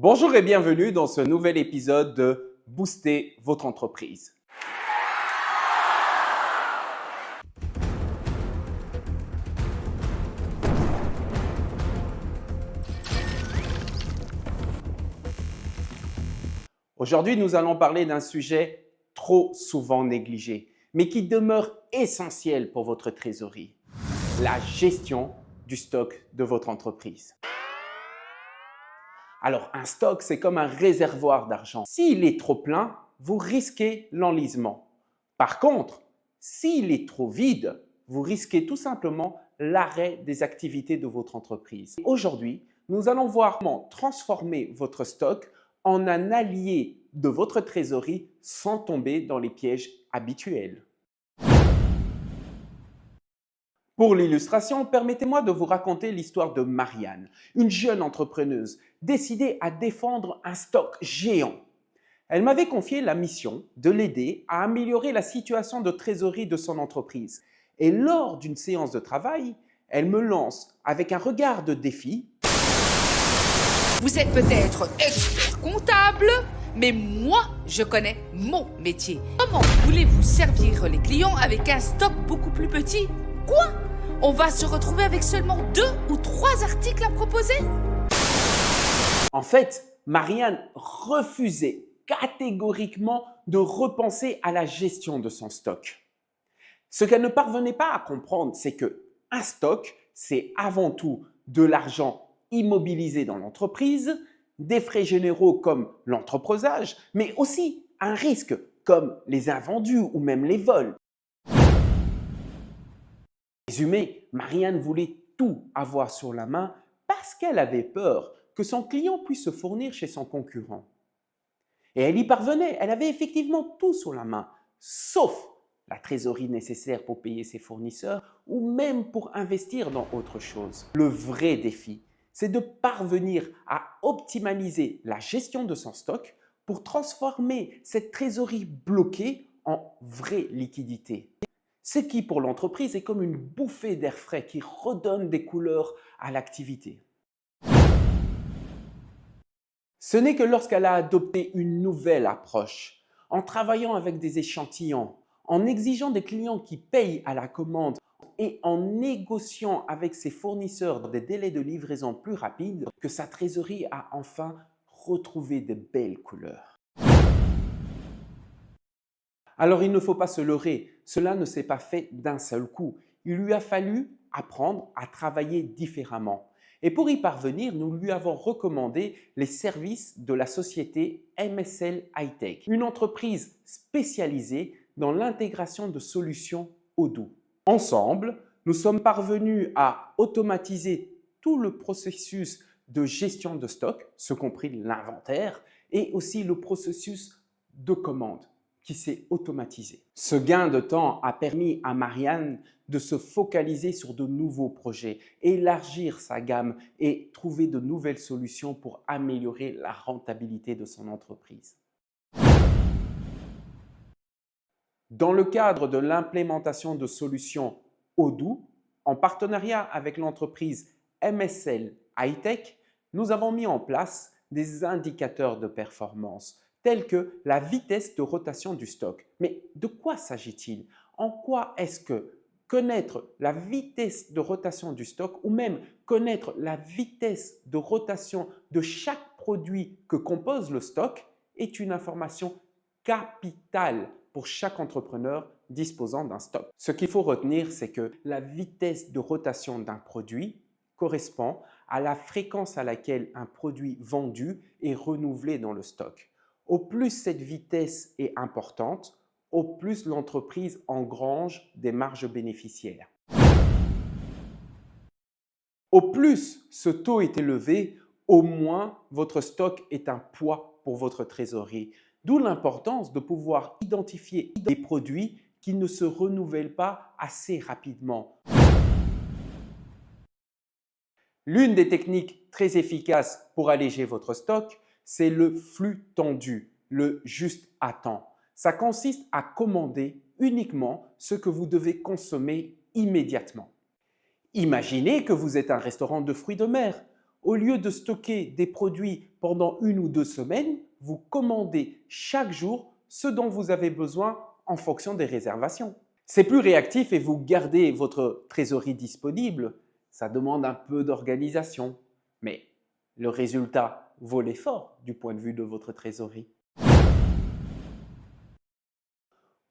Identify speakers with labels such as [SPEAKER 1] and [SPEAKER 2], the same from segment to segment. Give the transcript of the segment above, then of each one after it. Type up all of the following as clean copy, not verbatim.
[SPEAKER 1] Bonjour et bienvenue dans ce nouvel épisode de Booster votre entreprise. Aujourd'hui, nous allons parler d'un sujet trop souvent négligé, mais qui demeure essentiel pour votre trésorerie, la gestion du stock de votre entreprise. Alors, un stock, c'est comme un réservoir d'argent. S'il est trop plein, vous risquez l'enlisement. Par contre, s'il est trop vide, vous risquez tout simplement l'arrêt des activités de votre entreprise. Aujourd'hui, nous allons voir comment transformer votre stock en un allié de votre trésorerie sans tomber dans les pièges habituels. Pour l'illustration, permettez-moi de vous raconter l'histoire de Marianne, une jeune entrepreneuse décidée à défendre un stock géant. Elle m'avait confié la mission de l'aider à améliorer la situation de trésorerie de son entreprise. Et lors d'une séance de travail, elle me lance avec un regard de défi.
[SPEAKER 2] Vous êtes peut-être expert comptable, mais moi, je connais mon métier. Comment voulez-vous servir les clients avec un stock beaucoup plus petit? Quoi? On va se retrouver avec seulement 2 ou 3 articles à proposer?
[SPEAKER 1] En fait, Marianne refusait catégoriquement de repenser à la gestion de son stock. Ce qu'elle ne parvenait pas à comprendre, c'est qu'un stock, c'est avant tout de l'argent immobilisé dans l'entreprise, des frais généraux comme l'entreposage, mais aussi un risque comme les invendus ou même les vols. Résumé, Marianne voulait tout avoir sur la main parce qu'elle avait peur que son client puisse se fournir chez son concurrent. Et elle y parvenait, elle avait effectivement tout sur la main, sauf la trésorerie nécessaire pour payer ses fournisseurs ou même pour investir dans autre chose. Le vrai défi, c'est de parvenir à optimaliser la gestion de son stock pour transformer cette trésorerie bloquée en vraie liquidité. Ce qui pour l'entreprise est comme une bouffée d'air frais qui redonne des couleurs à l'activité. Ce n'est que lorsqu'elle a adopté une nouvelle approche, en travaillant avec des échantillons, en exigeant des clients qui payent à la commande et en négociant avec ses fournisseurs des délais de livraison plus rapides, que sa trésorerie a enfin retrouvé de belles couleurs. Alors il ne faut pas se leurrer, cela ne s'est pas fait d'un seul coup. Il lui a fallu apprendre à travailler différemment. Et pour y parvenir, nous lui avons recommandé les services de la société MSL High-Tech, une entreprise spécialisée dans l'intégration de solutions Odoo. Ensemble, nous sommes parvenus à automatiser tout le processus de gestion de stock, ce compris l'inventaire, et aussi le processus de commande qui s'est automatisé. Ce gain de temps a permis à Marianne de se focaliser sur de nouveaux projets, élargir sa gamme et trouver de nouvelles solutions pour améliorer la rentabilité de son entreprise. Dans le cadre de l'implémentation de solutions Odoo, en partenariat avec l'entreprise MSL High-Tech, nous avons mis en place des indicateurs de performance tels que la vitesse de rotation du stock. Mais de quoi s'agit-il? En quoi est-ce que connaître la vitesse de rotation du stock ou même connaître la vitesse de rotation de chaque produit que compose le stock est une information capitale pour chaque entrepreneur disposant d'un stock. Ce qu'il faut retenir, c'est que la vitesse de rotation d'un produit correspond à la fréquence à laquelle un produit vendu est renouvelé dans le stock. Au plus cette vitesse est importante, au plus l'entreprise engrange des marges bénéficiaires. Au plus ce taux est élevé, au moins votre stock est un poids pour votre trésorerie. D'où l'importance de pouvoir identifier des produits qui ne se renouvellent pas assez rapidement. L'une des techniques très efficaces pour alléger votre stock, c'est le flux tendu, le juste à temps. Ça consiste à commander uniquement ce que vous devez consommer immédiatement. Imaginez que vous êtes un restaurant de fruits de mer. Au lieu de stocker des produits pendant 1 ou 2 semaines, vous commandez chaque jour ce dont vous avez besoin en fonction des réservations. C'est plus réactif et vous gardez votre trésorerie disponible. Ça demande un peu d'organisation, mais le résultat vaut l'effort du point de vue de votre trésorerie.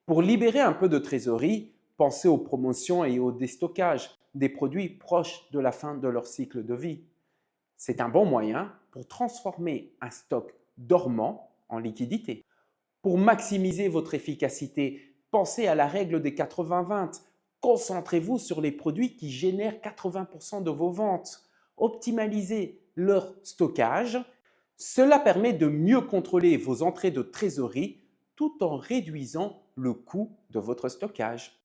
[SPEAKER 1] Pour libérer un peu de trésorerie, pensez aux promotions et au déstockage des produits proches de la fin de leur cycle de vie. C'est un bon moyen pour transformer un stock dormant en liquidité. Pour maximiser votre efficacité, pensez à la règle des 80-20. Concentrez-vous sur les produits qui génèrent 80% de vos ventes. Optimisez leur stockage. Cela permet de mieux contrôler vos entrées de trésorerie tout en réduisant le coût de votre stockage.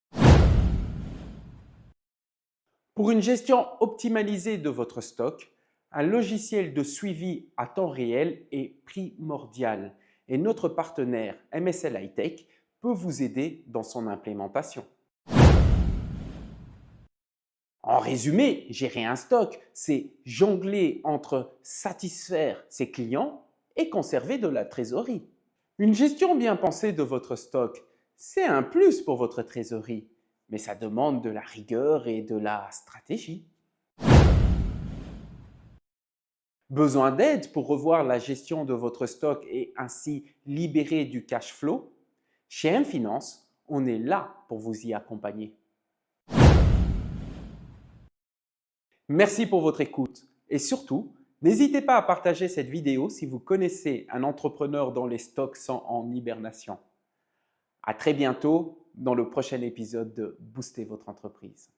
[SPEAKER 1] Pour une gestion optimalisée de votre stock, un logiciel de suivi à temps réel est primordial et notre partenaire MSL High-Tech peut vous aider dans son implémentation. En résumé, gérer un stock, c'est jongler entre satisfaire ses clients et conserver de la trésorerie. Une gestion bien pensée de votre stock, c'est un plus pour votre trésorerie, mais ça demande de la rigueur et de la stratégie. Besoin d'aide pour revoir la gestion de votre stock et ainsi libérer du cash flow? Chez M-Finance, on est là pour vous y accompagner. Merci pour votre écoute et surtout, n'hésitez pas à partager cette vidéo si vous connaissez un entrepreneur dont les stocks sont en hibernation. À très bientôt dans le prochain épisode de Booster votre entreprise.